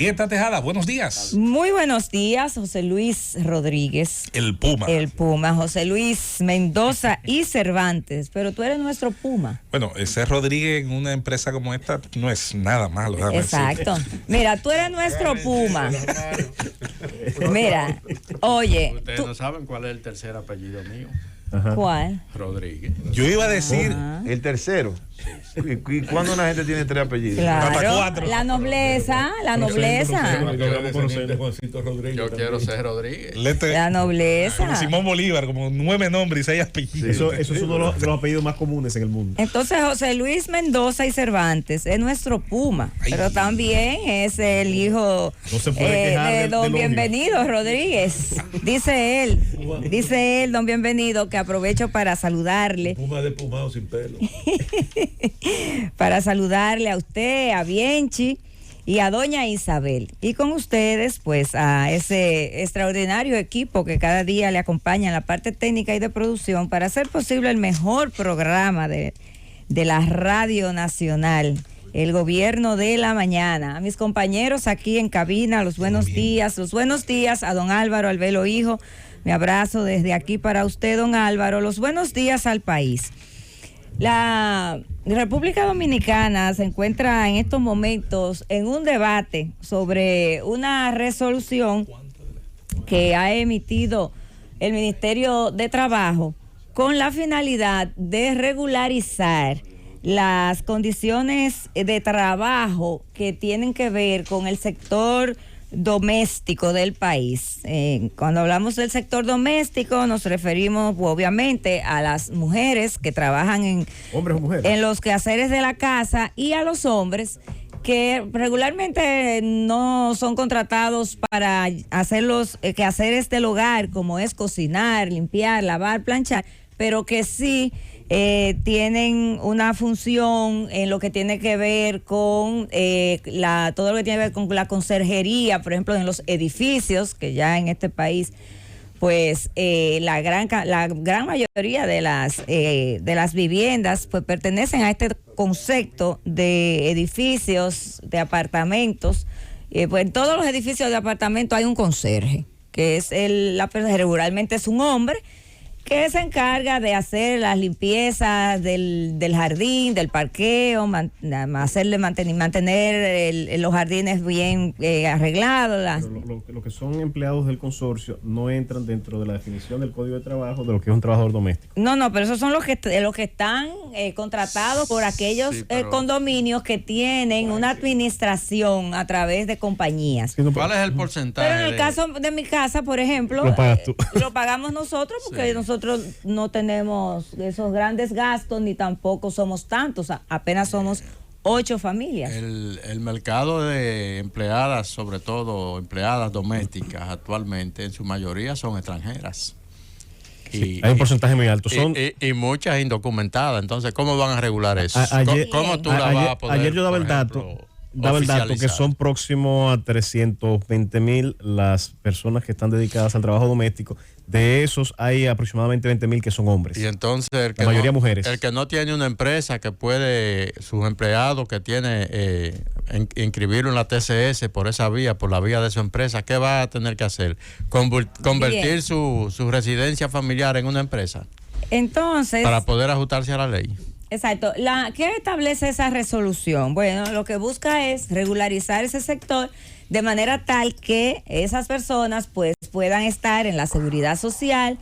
Marieta Tejada, buenos días. Muy buenos días, José Luis Rodríguez. El Puma. El Puma, José Luis Mendoza y Cervantes, pero tú eres nuestro Puma. Bueno, ser Rodríguez en una empresa como esta no es nada malo. Exacto. Mira, tú eres nuestro Puma. Mira, oye. Ustedes no saben cuál es el tercer apellido mío. Ajá. ¿Cuál? Rodríguez. Yo iba a decir el tercero. ¿Y cuándo una gente tiene 3 apellidos? Claro, hasta 4. la nobleza. Yo quiero ser Rodríguez. La nobleza. Como Simón Bolívar, como 9 nombres y 6 apellidos. Eso es uno de los apellidos más comunes en el mundo. Entonces, José Luis Mendoza y Cervantes es nuestro Puma, pero también es el hijo de don Bienvenido Rodríguez. Dice él, don Bienvenido, que aprovecho para saludarle. Puma de pumado sin pelo. Para saludarle a usted, a Bienchi y a doña Isabel. Y con ustedes, pues, a ese extraordinario equipo que cada día le acompaña en la parte técnica y de producción para hacer posible el mejor programa de la Radio Nacional, el Gobierno de la Mañana. A mis compañeros aquí en cabina, los buenos días a don Álvaro Albelo Hijo. Mi abrazo desde aquí para usted, don Álvaro. Los buenos días al país. La República Dominicana se encuentra en estos momentos en un debate sobre una resolución que ha emitido el Ministerio de Trabajo con la finalidad de regularizar las condiciones de trabajo que tienen que ver con el sector doméstico del país. Cuando hablamos del sector doméstico nos referimos obviamente a las mujeres que trabajan en los quehaceres de la casa y a los hombres que regularmente no son contratados para hacer los quehaceres del hogar, como es cocinar, limpiar, lavar, planchar, pero que sí tienen una función en lo que tiene que ver con todo lo que tiene que ver con la conserjería, por ejemplo, en los edificios, que ya en este país, pues la gran mayoría de las viviendas pues pertenecen a este concepto de edificios, de apartamentos. Pues en todos los edificios de apartamentos hay un conserje, que es regularmente es un hombre, que se encarga de hacer las limpiezas del jardín, del parqueo, mantener los jardines bien arreglados. Lo que son empleados del consorcio no entran dentro de la definición del Código de Trabajo de lo que es un trabajador doméstico. No, pero esos son los que están contratados por aquellos condominios que tienen una administración a través de compañías. ¿Cuál es el porcentaje? Pero en el caso de mi casa, por ejemplo, lo pagas tú. Lo pagamos nosotros porque nosotros no tenemos esos grandes gastos ni tampoco somos tantos, apenas somos 8 familias. El mercado de empleadas, sobre todo empleadas domésticas, actualmente en su mayoría son extranjeras. Hay un porcentaje muy alto. Y muchas indocumentadas. Entonces, ¿cómo van a regular eso? ¿Cómo tú la vas a poder? Ayer yo daba el dato que son próximos a 320,000 las personas que están dedicadas al trabajo doméstico. De esos hay aproximadamente 20,000 que son hombres. Y entonces la mayoría mujeres. El que no tiene una empresa que puede, sus empleados que tiene inscribirlo en la TCS por esa vía, por la vía de su empresa, ¿qué va a tener que hacer? Convertir su residencia familiar en una empresa. Entonces, para poder ajustarse a la ley. Exacto. ¿Qué establece esa resolución? Bueno, lo que busca es regularizar ese sector de manera tal que esas personas pues puedan estar en la seguridad social,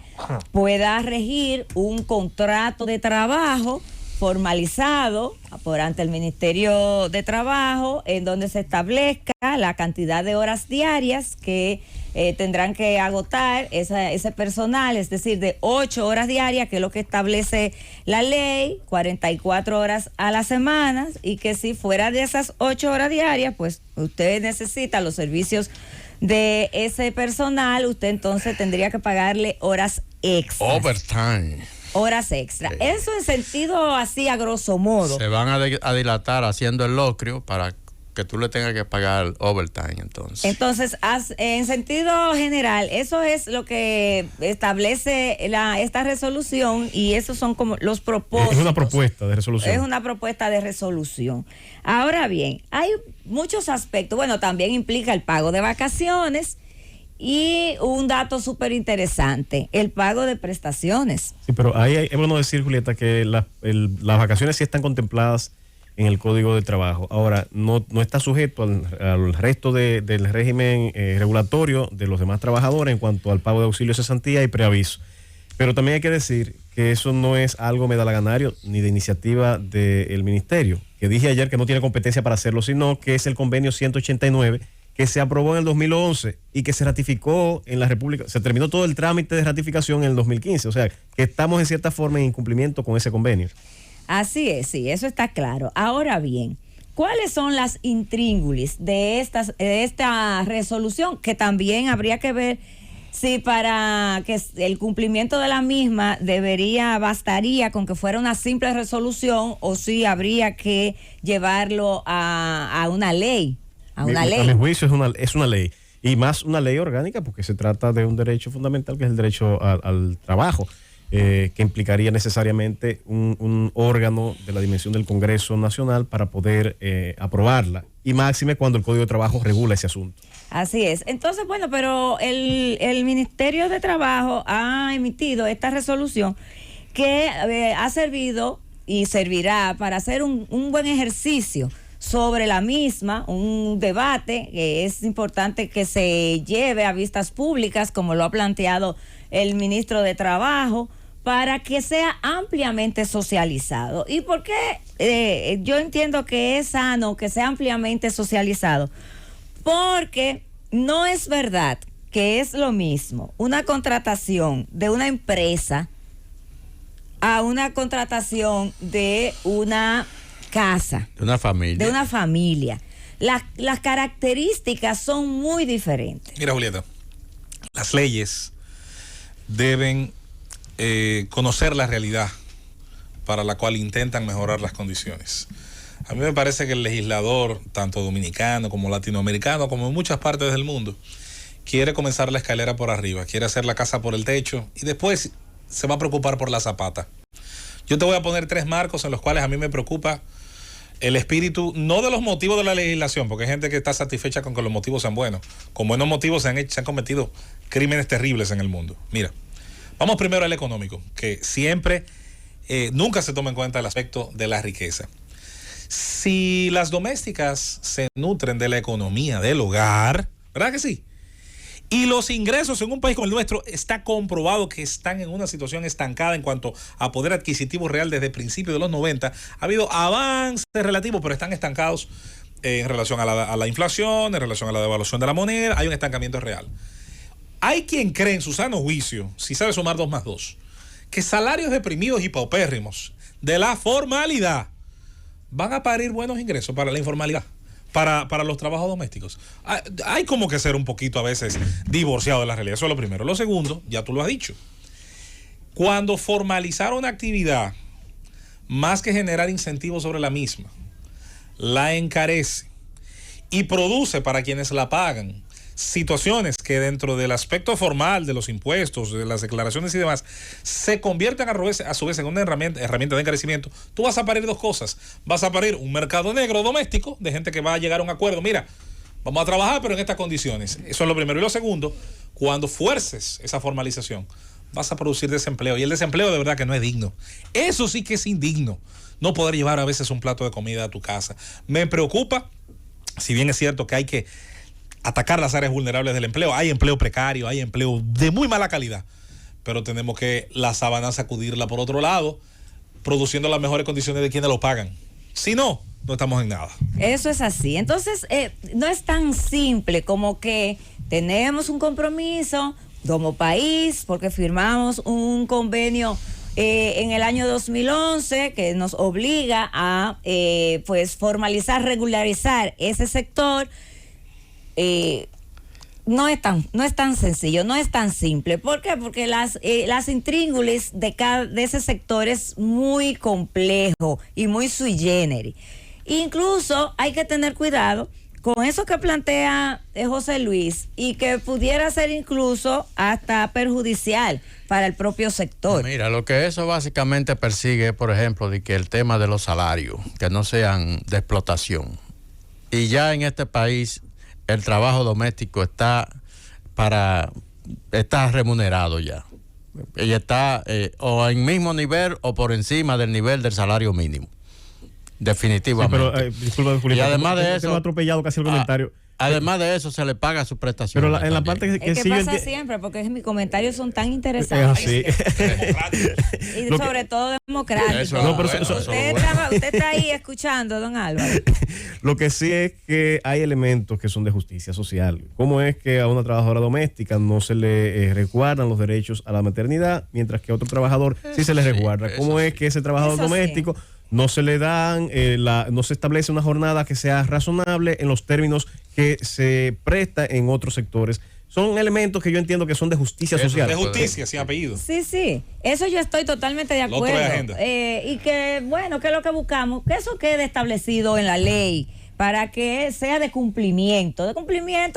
pueda regir un contrato de trabajo formalizado ante el Ministerio de Trabajo, en donde se establezca la cantidad de horas diarias que tendrán que agotar ese personal, es decir, de 8 horas diarias, que es lo que establece la ley, 44 horas a la semana, y que si fuera de esas 8 horas diarias, pues usted necesita los servicios de ese personal, usted entonces tendría que pagarle horas extras. Overtime. Horas extra. Eso en sentido así a grosso modo. Se van a dilatar haciendo el locrio para que tú le tengas que pagar overtime, entonces. Entonces, en sentido general, eso es lo que establece esta resolución y esos son como los propósitos. Es una propuesta de resolución. Es una propuesta de resolución. Ahora bien, hay muchos aspectos. Bueno, también implica el pago de vacaciones y un dato súper interesante, el pago de prestaciones. Sí, pero ahí es bueno decir, Julieta, que las vacaciones sí están contempladas en el Código de Trabajo. Ahora, no está sujeto al resto del régimen regulatorio de los demás trabajadores en cuanto al pago de auxilio de cesantía y preaviso. Pero también hay que decir que eso no es algo medalaganario ni de iniciativa del ministerio, que dije ayer que no tiene competencia para hacerlo, sino que es el convenio 189 que se aprobó en el 2011 y que se ratificó en la República. Se terminó todo el trámite de ratificación en el 2015. O sea, que estamos en cierta forma en incumplimiento con ese convenio. Así es, sí, eso está claro. Ahora bien, ¿cuáles son las intríngulis de esta resolución? Que también habría que ver si para que el cumplimiento de la misma bastaría con que fuera una simple resolución o si habría que llevarlo a una ley. A mi juicio es una ley. Y más una ley orgánica porque se trata de un derecho fundamental que es el derecho al trabajo. Que implicaría necesariamente un órgano de la dimensión del Congreso Nacional para poder aprobarla, y máxime cuando el Código de Trabajo regula ese asunto. Así es. Entonces, bueno, pero el Ministerio de Trabajo ha emitido esta resolución que ha servido y servirá para hacer un buen ejercicio sobre la misma, un debate que es importante que se lleve a vistas públicas, como lo ha planteado el ministro de Trabajo, para que sea ampliamente socializado. ¿Y por qué yo entiendo que es sano que sea ampliamente socializado? Porque no es verdad que es lo mismo una contratación de una empresa a una contratación de una casa. De una familia. De una familia. Las características son muy diferentes. Mira, Julieta, las leyes deben conocer la realidad para la cual intentan mejorar las condiciones. A mí me parece que el legislador, tanto dominicano como latinoamericano, como en muchas partes del mundo, quiere comenzar la escalera por arriba, quiere hacer la casa por el techo y después se va a preocupar por la zapata. Yo te voy a poner 3 marcos en los cuales a mí me preocupa el espíritu, no de los motivos de la legislación, porque hay gente que está satisfecha con que los motivos sean buenos. Con buenos motivos se han cometido crímenes terribles en el mundo. Mira, vamos primero al económico, que siempre, nunca se toma en cuenta el aspecto de la riqueza. Si las domésticas se nutren de la economía del hogar, ¿verdad que sí? Y los ingresos en un país como el nuestro está comprobado que están en una situación estancada en cuanto a poder adquisitivo real desde principios de los 90. Ha habido avances relativos, pero están estancados en relación a la inflación, en relación a la devaluación de la moneda. Hay un estancamiento real. Hay quien cree en su sano juicio, si sabe sumar 2 más 2, que salarios deprimidos y paupérrimos de la formalidad van a parir buenos ingresos para la informalidad, para los trabajos domésticos. Hay como que ser un poquito a veces divorciado de la realidad. Eso es lo primero. Lo segundo, ya tú lo has dicho. Cuando formalizar una actividad, más que generar incentivos sobre la misma, la encarece y produce para quienes la pagan situaciones que dentro del aspecto formal de los impuestos, de las declaraciones y demás, se convierten a su vez en una herramienta de encarecimiento. Tú vas a parir 2 cosas. Vas a parir un mercado negro doméstico de gente que va a llegar a un acuerdo. Mira, vamos a trabajar, pero en estas condiciones. Eso es lo primero. Y lo segundo, cuando fuerces esa formalización, vas a producir desempleo. Y el desempleo de verdad que no es digno. Eso sí que es indigno. No poder llevar a veces un plato de comida a tu casa. Me preocupa, si bien es cierto que hay que atacar las áreas vulnerables del empleo. Hay empleo precario, hay empleo de muy mala calidad, pero tenemos que la sábana sacudirla por otro lado, produciendo las mejores condiciones de quienes lo pagan. Si no, no estamos en nada. Eso es así. Entonces, no es tan simple como que tenemos un compromiso como país porque firmamos un convenio en el año 2011 que nos obliga a pues formalizar, regularizar ese sector. No es tan sencillo, no es tan simple. ¿Por qué? Porque las intríngulis de ese sector es muy complejo y muy sui generis. Incluso hay que tener cuidado con eso que plantea José Luis y que pudiera ser incluso hasta perjudicial para el propio sector. Mira, lo que eso básicamente persigue, por ejemplo, de que el tema de los salarios, que no sean de explotación. Y ya en este país el trabajo doméstico está remunerado ya. Y está o en mismo nivel o por encima del nivel del salario mínimo. Definitivamente. Sí, pero, disculpa, Julieta, y además de tengo eso, atropellado casi el comentario. Además de eso, se le paga su prestación. Pero en la parte que Es que sí pasa siempre, porque mis comentarios son tan interesantes. así. Y Lo sobre todo democráticos. Eso No, pero Usted está ahí escuchando, don Álvaro. Lo que sí es que hay elementos que son de justicia social. ¿Cómo es que a una trabajadora doméstica no se le resguardan los derechos a la maternidad, mientras que a otro trabajador sí se le resguarda? ¿Cómo es que ese trabajador Eso doméstico no se le dan, no se establece una jornada que sea razonable en los términos que se presta en otros sectores? Son elementos que yo entiendo que son de justicia social. De justicia, sin apellido. Sí, eso yo estoy totalmente de Lo otro es acuerdo. agenda. Y que, bueno, que es lo que buscamos, que eso quede establecido en la ley para que sea de cumplimiento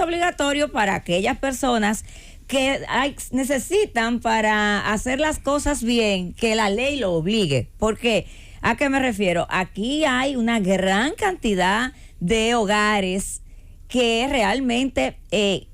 obligatorio para aquellas personas que necesitan para hacer las cosas bien, que la ley lo obligue. Porque, ¿a qué me refiero? Aquí hay una gran cantidad de hogares que realmente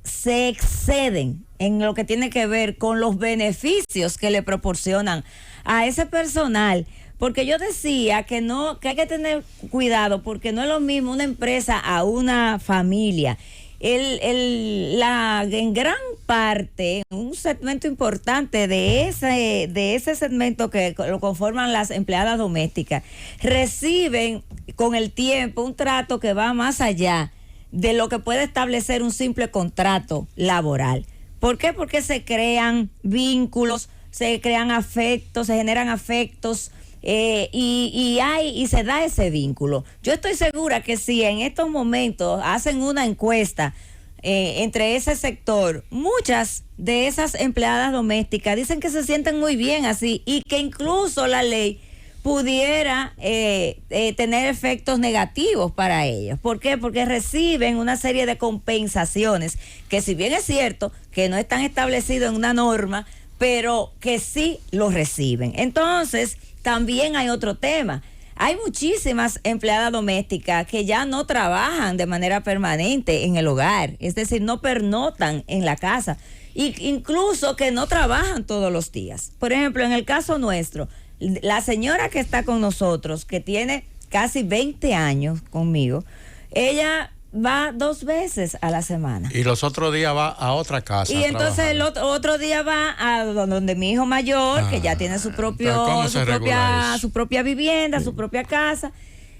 se exceden en lo que tiene que ver con los beneficios que le proporcionan a ese personal. Porque yo decía que hay que tener cuidado, porque no es lo mismo una empresa a una familia. En gran parte, un segmento importante de ese segmento que lo conforman las empleadas domésticas, reciben con el tiempo un trato que va más allá de lo que puede establecer un simple contrato laboral. ¿Por qué? Porque se crean vínculos, se crean afectos, se generan afectos, y se da ese vínculo. Yo estoy segura que si en estos momentos hacen una encuesta entre ese sector, muchas de esas empleadas domésticas dicen que se sienten muy bien así y que incluso la ley pudiera tener efectos negativos para ellos. ¿Por qué? Porque reciben una serie de compensaciones que, si bien es cierto que no están establecidos en una norma, pero que sí los reciben. Entonces, también hay otro tema. Hay muchísimas empleadas domésticas que ya no trabajan de manera permanente en el hogar, es decir, no pernotan en la casa, incluso que no trabajan todos los días. Por ejemplo, en el caso nuestro, la señora que está con nosotros, que tiene casi 20 años conmigo, ella va 2 veces a la semana. Y los otros días va a otra casa. Y entonces el otro día va a donde mi hijo mayor, que ya tiene su propia vivienda, su propia casa,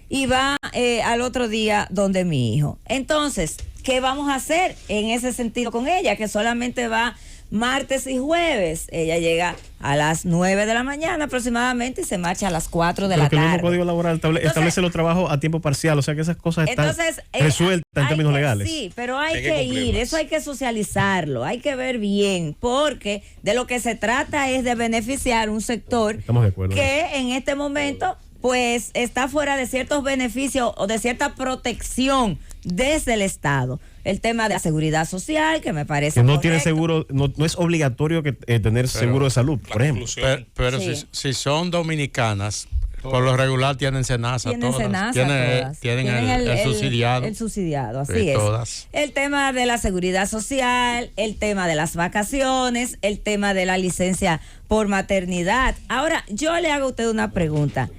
y va al otro día donde mi hijo. Entonces, ¿qué vamos a hacer en ese sentido con ella? Que solamente va martes y jueves. Ella llega a las 9 de la mañana aproximadamente y se marcha a las 4 de la tarde. Porque el mismo Código Laboral establece los trabajos a tiempo parcial, o sea que esas cosas están resueltas en términos legales. Sí, pero hay que ir, eso hay que socializarlo, hay que ver bien, porque de lo que se trata es de beneficiar un sector que en este momento pues está fuera de ciertos beneficios o de cierta protección desde el Estado. El tema de la seguridad social, que me parece que no tiene seguro, no es obligatorio que tener seguro de salud, por ejemplo. Pero sí. si son dominicanas, por lo regular tienen SENASA, tienen el subsidiado. El subsidiado, así sí, es. Todas. El tema de la seguridad social, el tema de las vacaciones, el tema de la licencia por maternidad. Ahora, yo le hago a usted una pregunta.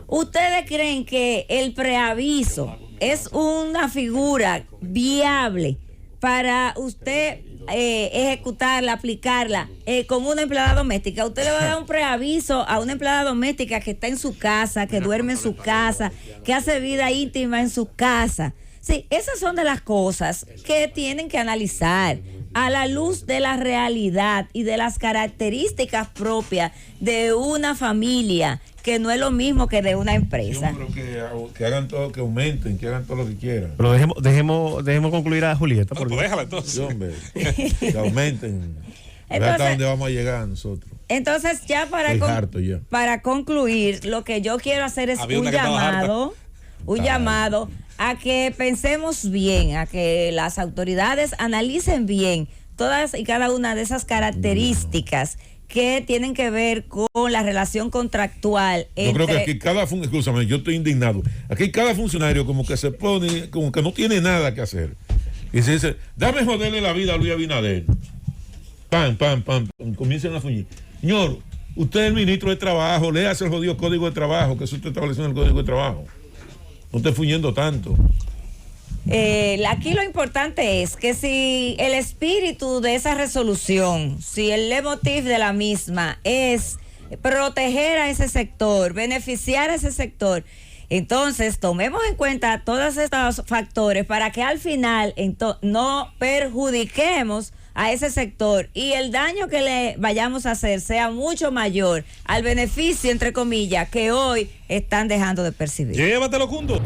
¿Ustedes creen que el preaviso es una figura viable para usted ejecutarla, aplicarla como una empleada doméstica? Usted le va a dar un preaviso a una empleada doméstica que está en su casa, que duerme en su casa, que hace vida íntima en su casa. Sí, esas son de las cosas que tienen que analizar a la luz de la realidad y de las características propias de una familia, que no es lo mismo que de una empresa. Yo creo que hagan todo, que aumenten, que hagan todo lo que quieran. Pero dejemos concluir a Julieta. Pues déjala entonces. Sí, hombre, que aumenten. Hasta dónde vamos a llegar nosotros. Entonces, ya para concluir, lo que yo quiero hacer es un llamado. un llamado a que pensemos bien, a que las autoridades analicen bien todas y cada una de esas características que tienen que ver con la relación contractual. Yo creo que aquí escúchame, yo estoy indignado. Aquí cada funcionario como que se pone, como que no tiene nada que hacer. Y se dice, dame joderle la vida a Luis Abinader. Pam, comienzan a fuñir. Señor, usted es el ministro de Trabajo, léase el jodido Código de Trabajo, que eso está establecido en el Código de Trabajo. No esté fuñendo tanto. Aquí lo importante es que si el espíritu de esa resolución, si el leitmotiv de la misma es proteger a ese sector, beneficiar a ese sector, entonces tomemos en cuenta todos estos factores para que al final no perjudiquemos a ese sector y el daño que le vayamos a hacer sea mucho mayor al beneficio, entre comillas, que hoy están dejando de percibir. Llévatelo, Cundo.